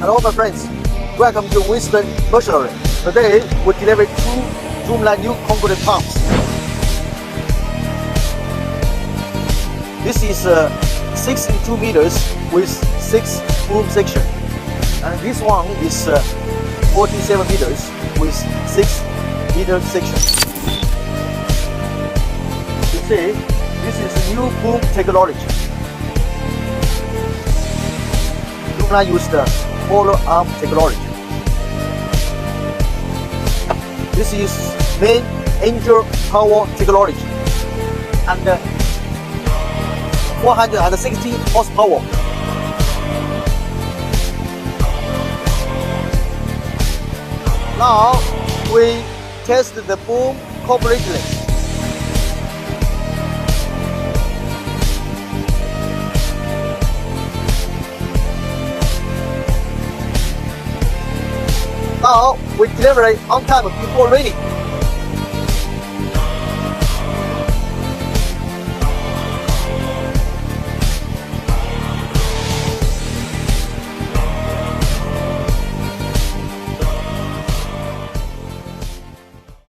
Hello my friends, welcome to Winston Machinery. Today we deliver 2 Zoomlion new concrete pumps. This is 62 meters with 6 boom section, and this one is 47 meters with 6 meter section. You see, this is new boom technology. Zoomlion use the follow arm technology. This is main engine power technology and 460 horsepower. Now we test the boom completely. Now we deliver it on time before raining.